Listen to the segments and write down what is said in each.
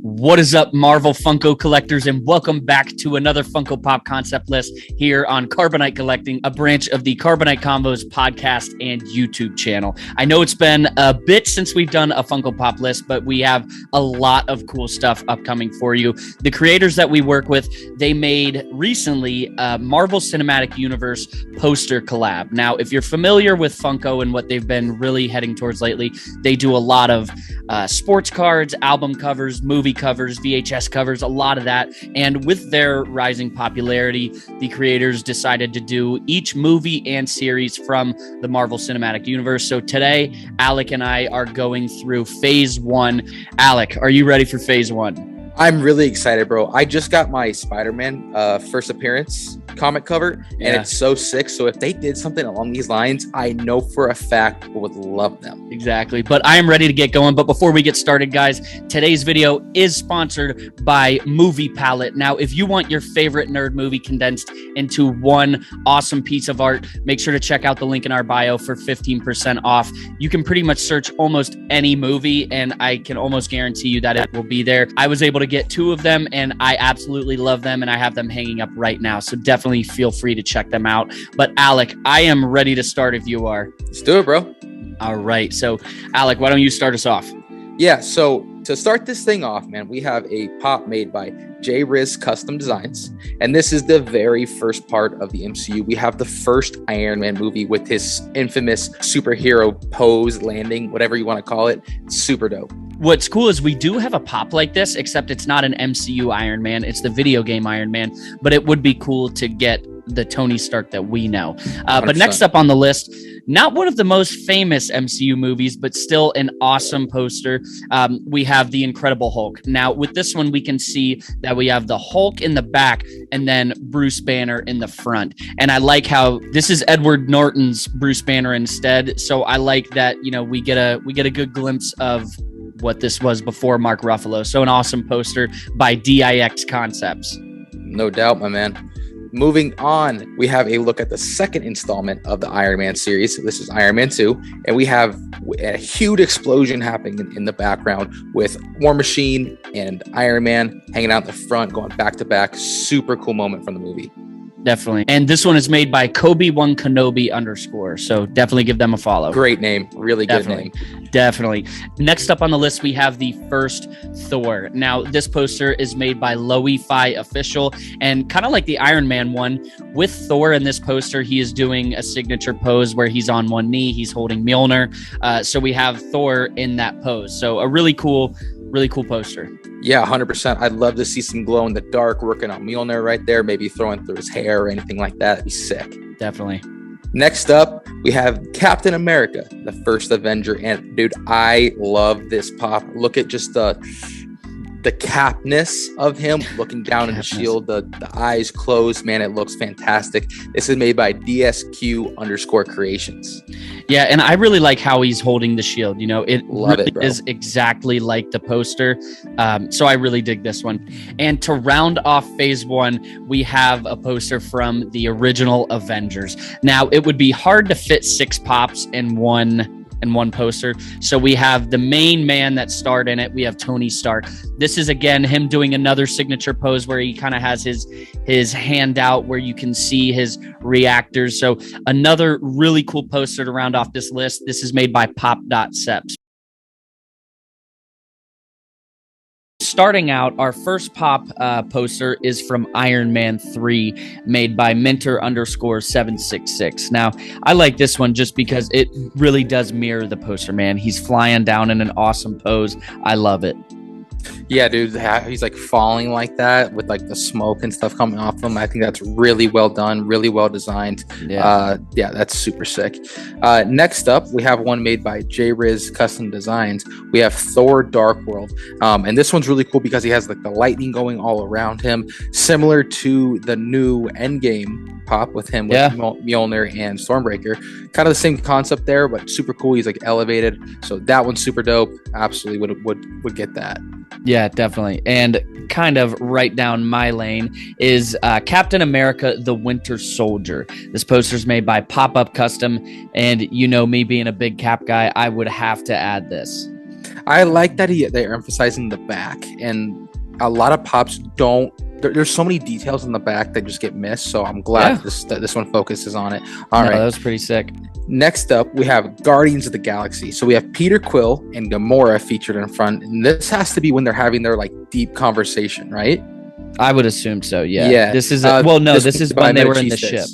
What is up, Marvel Funko collectors, and welcome back to another Funko Pop concept list here on Carbonite Collecting, a branch of the Carbonite Convos podcast and YouTube channel. I know it's been a bit since we've done a Funko Pop list, but we have a lot of cool stuff upcoming for you. The creators that we work with, they made recently a Marvel Cinematic Universe poster collab. Now, if you're familiar with Funko and what they've been really heading towards lately, they do a lot of sports cards, album covers, movie covers, VHS covers, a lot of that. And with their rising popularity, the creators decided to do each movie and series from the Marvel Cinematic Universe. So today, Alec and I are going through phase one. Alec, are you ready for phase one? I'm really excited, bro. I just got my Spider-Man first appearance comic cover, and it's so sick. So if they did something along these lines, I know for a fact people would love them. Exactly. But I am ready to get going. But before we get started, guys, today's video is sponsored by Movie Palette. Now, if you want your favorite nerd movie condensed into one awesome piece of art, make sure to check out the link in our bio for 15% off. You can pretty much search almost any movie, and I can almost guarantee you that it will be there. I was able to get 2 of them, and I absolutely love them, and I have them hanging up right now. So definitely feel free to check them out. But Alec, I am ready to start if you are. Let's do it, bro. All right. So Alec, why don't you start us off? Yeah. So to start this thing off, man, we have a pop made by J-Riz Custom Designs. And this is the very first part of the MCU. We have the first Iron Man movie with his infamous superhero pose, landing, whatever you want to call it. Super dope. What's cool is we do have a pop like this, except it's not an MCU Iron Man. It's the video game Iron Man, but it would be cool to get the Tony Stark that we know. But next up on the list, not one of the most famous MCU movies, but still an awesome poster. We have The Incredible Hulk. Now, with this one, we can see that we have the Hulk in the back and then Bruce Banner in the front. And I like how this is Edward Norton's Bruce Banner instead. So I like that, you know, we get a good glimpse of what this was before Mark Ruffalo. So an awesome poster by DIX Concepts. No doubt, my man. Moving on, we have a look at the second installment of the Iron Man series. This is Iron Man 2, and we have a huge explosion happening in the background with War Machine and Iron Man hanging out in the front, going back to back. Super cool moment from the movie. Definitely. And this one is made by Kobe1 Kenobi _ So definitely give them a follow. Great name. Really good name. Definitely. Next up on the list, we have the first Thor. Now, this poster is made by Lo-Fi Official, and kind of like the Iron Man one, with Thor in this poster, he is doing a signature pose where he's on one knee, he's holding Mjolnir. So we have Thor in that pose. So a really cool poster. Yeah, 100%. I'd love to see some glow in the dark working on Mjolnir right there, maybe throwing through his hair or anything like that. That'd be sick. Definitely. Next up, we have Captain America, the first Avenger. And dude, I love this pop. Look at just the capness of him looking down in the shield, the eyes closed. Man, it looks fantastic. This is made by DSQ_creations. Yeah, and I really like how he's holding the shield. You know, it is exactly like the poster. So I really dig this one. And to round off phase one, we have a poster from the original Avengers. Now, it would be hard to fit 6 pops in one poster. So we have the main man that starred in it. We have Tony Stark. This is, again, him doing another signature pose where he kind of has his hand out where you can see his reactors. So another really cool poster to round off this list. This is made by Pop.Seps. Starting out, our first pop poster is from Iron Man 3, made by Minter_766. Now, I like this one just because it really does mirror the poster, man. He's flying down in an awesome pose. I love it. Yeah, dude, he's like falling like that with like the smoke and stuff coming off him. I think that's really well done, really well designed. Yeah, that's super sick. Next up, we have one made by J-Riz Custom Designs. We have Thor Dark World. And this one's really cool because he has like the lightning going all around him, similar to the new Endgame pop with him with Mjolnir and Stormbreaker. Kind of the same concept there, but super cool. He's like elevated. So that one's super dope. Absolutely would get that. Yeah, definitely. And kind of right down my lane is Captain America, the Winter Soldier. This poster's made by Pop-Up Custom. And you know me being a big Cap guy, I would have to add this. I like that they're emphasizing the back. And a lot of pops don't. There's so many details in the back that just get missed. So I'm glad that this one focuses on it. All right. That was pretty sick. Next up, we have Guardians of the Galaxy. So we have Peter Quill and Gamora featured in front. And this has to be when they're having their like deep conversation, right? I would assume so. Yeah. Yeah. This is this is when they were in the ship.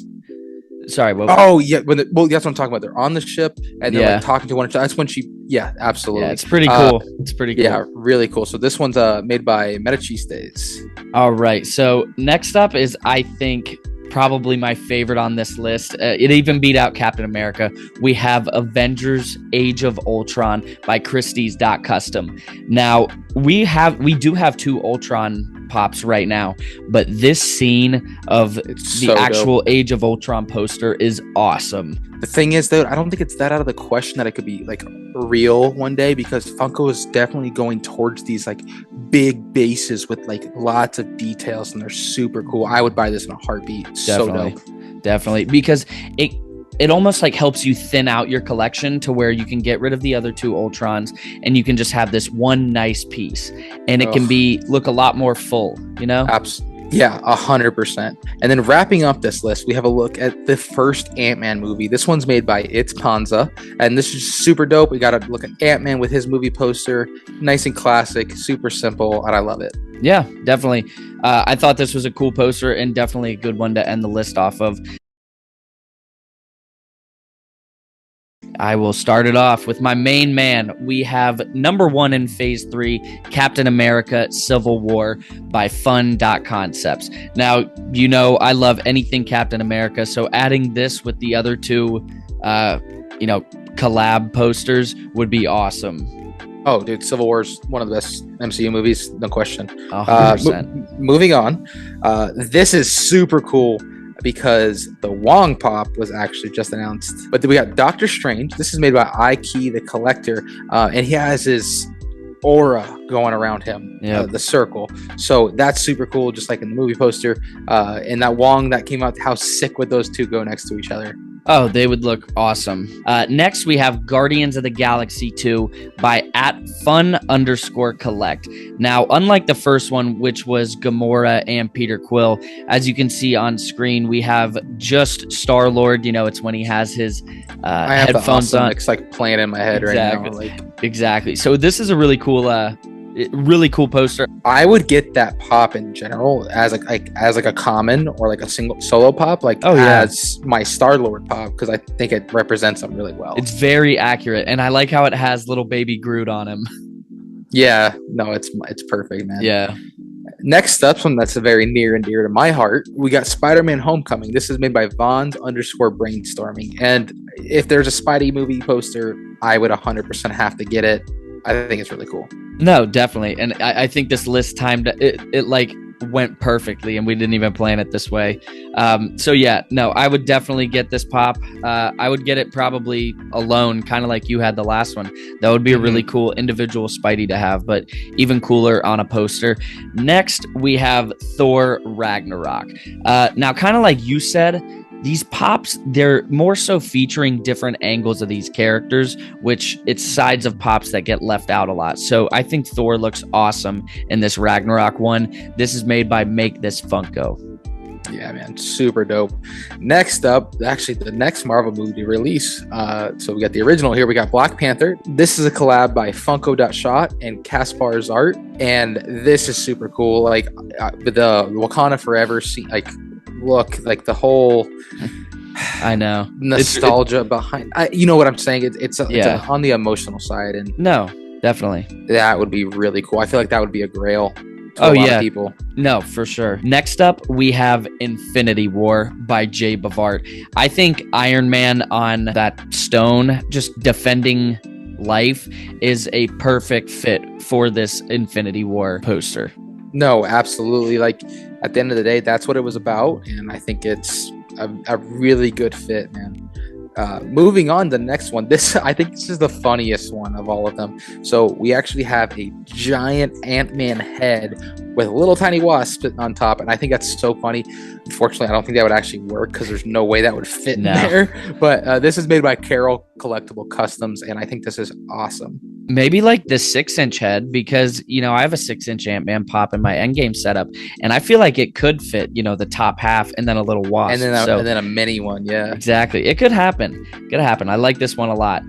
Sorry. That's what I'm talking about. They're on the ship and they're like talking to one another. That's when absolutely. Yeah, it's pretty cool. It's pretty cool. Yeah, really cool. So this one's made by Metachistes. All right. So next up is, I think, probably my favorite on this list. It even beat out Captain America. We have Avengers Age of Ultron by Christie's.Custom. Now, we do have 2 Ultron pops right now, but this scene of the actual dope. Age of Ultron poster is awesome. The thing is, though, I don't think it's that out of the question that it could be like real one day, because Funko is definitely going towards these like big bases with like lots of details, and they're super cool. I would buy this in a heartbeat. Definitely. So dope. Definitely, because it almost like helps you thin out your collection to where you can get rid of the other 2 Ultrons and you can just have this one nice piece, and it can look a lot more full, you know? Yeah, 100%. And then wrapping up this list, we have a look at the first Ant-Man movie. This one's made by It's Panza, and this is super dope. We got to look at Ant-Man with his movie poster. Nice and classic, super simple, and I love it. Yeah, definitely. I thought this was a cool poster and definitely a good one to end the list off of. I will start it off with my main man. We have number 1 in Phase 3, Captain America Civil War by Fun.Concepts. Now, you know I love anything Captain America, so adding this with the other 2, collab posters would be awesome. Oh, dude, Civil War is one of the best MCU movies, no question. 100%. Moving on, this is super cool, because the Wong Pop was actually just announced. But then we got Doctor Strange. This is made by Ikey the Collector, and he has his aura going around him, the circle. So that's super cool, just like in the movie poster. And that Wong that came out, how sick would those 2 go next to each other? Oh, they would look awesome. Next, we have Guardians of the Galaxy 2 by @fun_collect. Now, unlike the first one, which was Gamora and Peter Quill, as you can see on screen, we have just Star-Lord. You know, it's when he has his headphones on. It's like playing in my head right now. Exactly. So this is a really cool poster. I would get that pop in general as a common or like a single solo pop, as my Star-Lord pop, because I think it represents him really well. It's very accurate, and I like how it has little baby Groot on him. Yeah, no, it's perfect, man. Yeah. Next up, something that's very near and dear to my heart, we got Spider-Man Homecoming. This is made by Vons_brainstorming. And if there's a Spidey movie poster, I would 100% have to get it. I think it's really cool. No, definitely. And I think this list timed it like went perfectly, and we didn't even plan it this way. So yeah, no, I would definitely get this pop. I would get it probably alone, kind of like you had the last one. That would be a really cool individual Spidey to have, but even cooler on a poster. Next, we have Thor Ragnarok. Now, kind of like you said, these pops, they're more so featuring different angles of these characters, which it's sides of pops that get left out a lot. So I think Thor looks awesome in this Ragnarok one. This is made by Make This Funko. Yeah, man, super dope. Next up, actually the next Marvel movie release. So we got the original here. We got Black Panther. This is a collab by Funko.Shot and Kaspar's art. And this is super cool. Like the Wakanda Forever scene, look, like the whole I know nostalgia behind. You know what I'm saying? It's on the emotional side, and no, definitely that would be really cool. I fil like that would be a grail to a lot of people. No, for sure. Next up, we have Infinity War by Jay Bavart. I think Iron Man on that stone, just defending life, is a perfect fit for this Infinity War poster. No, absolutely. Like at the end of the day, that's what it was about, and I think it's a really good fit, man. Moving on to the next one. I think this is the funniest one of all of them. So we actually have a giant Ant-Man head with a little tiny wasp on top, and I think that's so funny. Unfortunately, I don't think that would actually work because there's no way that would fit in there. But this is made by Carol Collectible Customs, and I think this is awesome. Maybe like the 6-inch head, because, you know, I have a 6-inch Ant-Man pop in my endgame setup, and I feel like it could fit, you know, the top half and then a little wasp. And then a mini one. Yeah, exactly. It could happen. I like this one a lot.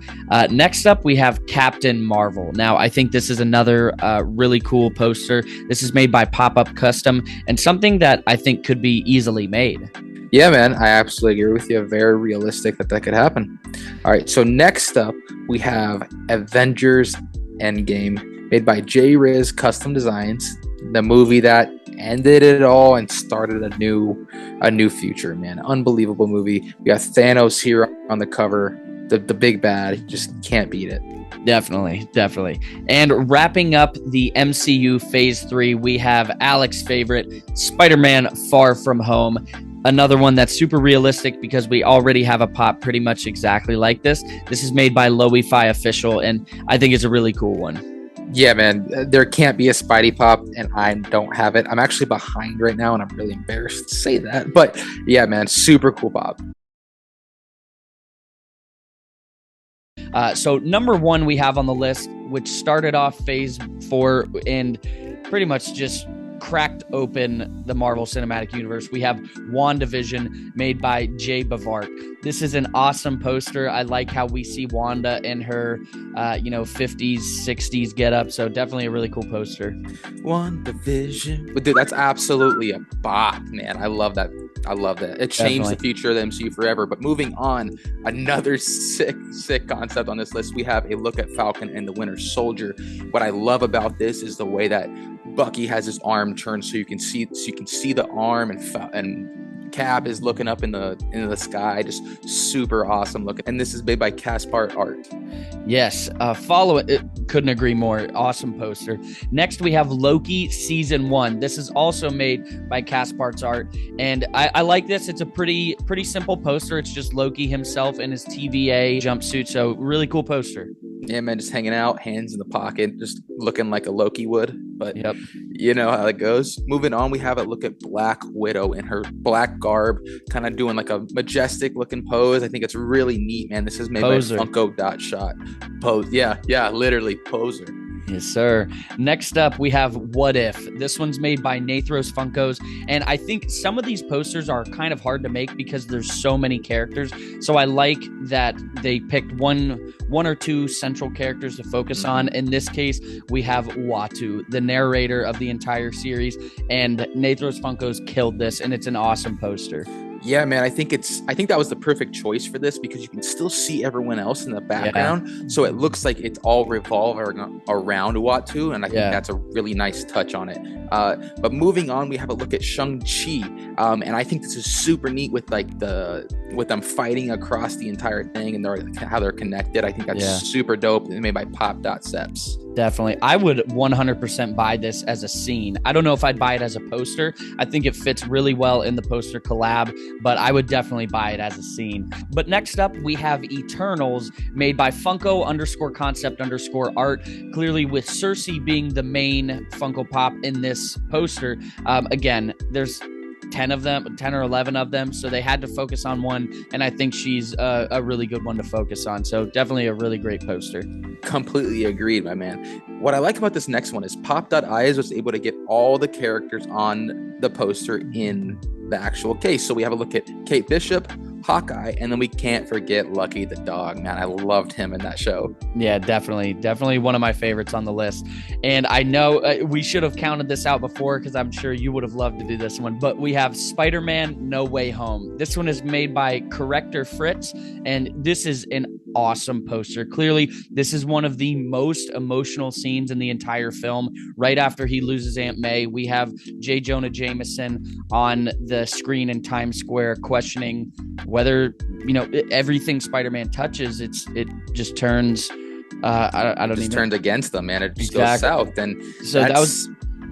Next up, we have Captain Marvel. Now, I think this is another really cool poster. This is made by Pop-Up Custom, and something that I think could be easily made. Yeah, man, I absolutely agree with you. Very realistic that could happen. All right, so next up, we have Avengers Endgame, made by J-Riz Custom Designs, the movie that ended it all and started a new future, man. Unbelievable movie. We got Thanos here on the cover, the big bad. Just can't beat it. Definitely. And wrapping up the MCU Phase 3, we have Alec's favorite, Spider-Man Far From Home. Another one that's super realistic because we already have a pop pretty much exactly like this. This is made by Lo-Fi Official, and I think it's a really cool one. Yeah, man, there can't be a Spidey pop, and I don't have it. I'm actually behind right now, and I'm really embarrassed to say that. But yeah, man, super cool pop. So number 1 we have on the list, which started off Phase 4 and pretty much just cracked open the Marvel Cinematic Universe. We have WandaVision, made by Jay Bavart. This is an awesome poster. I like how we see Wanda in her, 50s, 60s getup. So definitely a really cool poster. WandaVision. But dude, that's absolutely a bop, man. I love that. It changed the future of the MCU forever. But moving on, another sick concept on this list. We have a look at Falcon and the Winter Soldier. What I love about this is the way that Bucky has his arm turned so you can see the arm, and Cap is looking up into the sky. Just super awesome looking. And this is made by Caspar Art. Yes, follow it. Couldn't agree more. Awesome poster. Next, we have Loki Season 1. This is also made by Caspar's Art, and I like this. It's a pretty simple poster. It's just Loki himself in his TVA jumpsuit. So really cool poster. Yeah, man, just hanging out, hands in the pocket, just looking like a Loki would. But yep, you know how it goes. Moving on, we have a look at Black Widow in her black garb, kind of doing like a majestic looking pose. I think it's really neat, man. This is made by Funko.shot. Pose. Yeah, literally poser. Yes, sir. Next up, we have What If. This one's made by Nathros Funkos, and I think some of these posters are kind of hard to make because there's so many characters. So I like that they picked one or two central characters to focus on. In this case, we have Uatu, the narrator of the entire series, and Nathros Funkos killed this, and it's an awesome poster. Yeah, man, I think that was the perfect choice for this because you can still see everyone else in the background. So it looks like it's all revolving around Uatu, and I think that's a really nice touch on it. But moving on, we have a look at Shang-Chi. And I think this is super neat with with them fighting across the entire thing and how they're connected. I think that's super dope. It's made by Pop.Seps. Definitely. I would 100% buy this as a scene. I don't know if I'd buy it as a poster. I think it fits really well in the poster collab, but I would definitely buy it as a scene. But next up, we have Eternals, made by Funko_concept_art, clearly with Cersei being the main Funko Pop in this poster. Again, there's 10 or 11 of them, so they had to focus on one, and I think she's a really good one to focus on. So definitely a really great poster. Completely agreed, my man. What I like about this next one is Pop.Eyes was able to get all the characters on the poster in the actual case. So we have a look at Kate Bishop, Hawkeye, and then we can't forget Lucky the dog, man. I loved him in that show. Yeah, definitely one of my favorites on the list. And I know we should have counted this out before because I'm sure you would have loved to do this one, but we have Spider-Man No Way Home. This one is made by Corrector Fritz, and this is an awesome poster. Clearly, this is one of the most emotional scenes in the entire film. Right after he loses Aunt May, we have J. Jonah Jameson on the screen in Times Square questioning whether, everything Spider-Man touches, it just turns, I don't even... turns against them, man. It just goes south. And so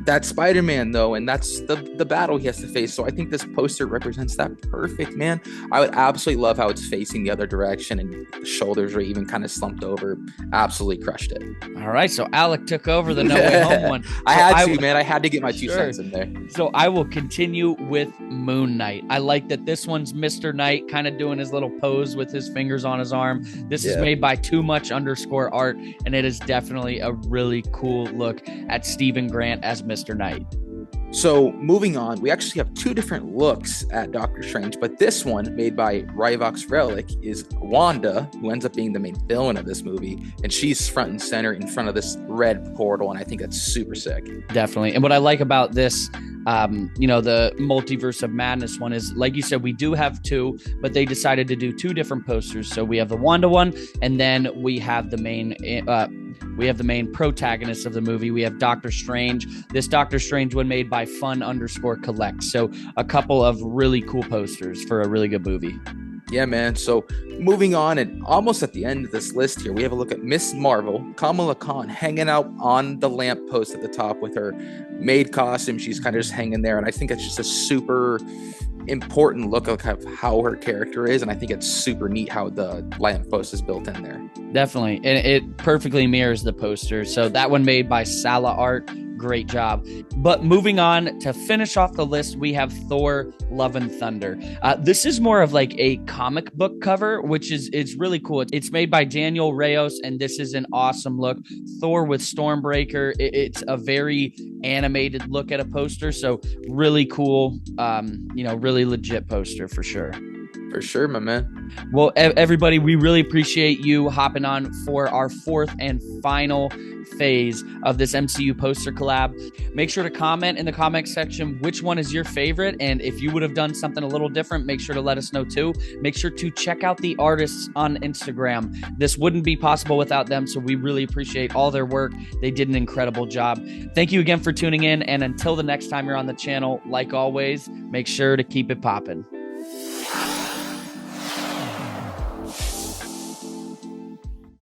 That's Spider-Man though, and that's the battle he has to face. So I think this poster represents that perfect, man. I would absolutely love how it's facing the other direction and the shoulders are even kind of slumped over. Absolutely crushed it. All right, so Alec took over the No Way Home one. I had to get my 2 cents in there. So I will continue with Moon Knight. I like that this one's Mr. Knight kind of doing his little pose with his fingers on his arm. This is made by Too Much _ art, and it is definitely a really cool look at Stephen Grant as Mr. Knight. So moving on, we actually have 2 different looks at Doctor Strange, but this one, made by Rivox Relic, is Wanda, who ends up being the main villain of this movie, and she's front and center in front of this red portal, and I think that's super sick. Definitely. And what I like about this, the Multiverse of Madness one is, like you said, we do have 2, but they decided to do 2 different posters. So we have the Wanda one, and then we have the main protagonist of the movie. We have Doctor Strange. This Doctor Strange one made by Fun_Collect. So a couple of really cool posters for a really good movie. Yeah, man. So moving on, and almost at the end of this list here, we have a look at Miss Marvel, Kamala Khan, hanging out on the lamppost at the top with her maid costume. She's kind of just hanging there, and I think it's just a super important look of how her character is, and I think it's super neat how the lamppost is built in there. Definitely, and it perfectly mirrors the poster. So that one made by Sala Art. Great job. But moving on to finish off the list, we have Thor Love and Thunder. This is more of like a comic book cover, which it's really cool. It's made by Daniel Reyes, and this is an awesome look. Thor with Stormbreaker. It's a very animated look at a poster. So really cool, really legit poster for sure. For sure, my man. Well, everybody, we really appreciate you hopping on for our 4th and final phase of this MCU poster collab. Make sure to comment in the comment section which one is your favorite, and if you would have done something a little different, make sure to let us know too. Make sure to check out the artists on Instagram. This wouldn't be possible without them, so we really appreciate all their work. They did an incredible job. Thank you again for tuning in, and until the next time you're on the channel, like always, make sure to keep it poppin'.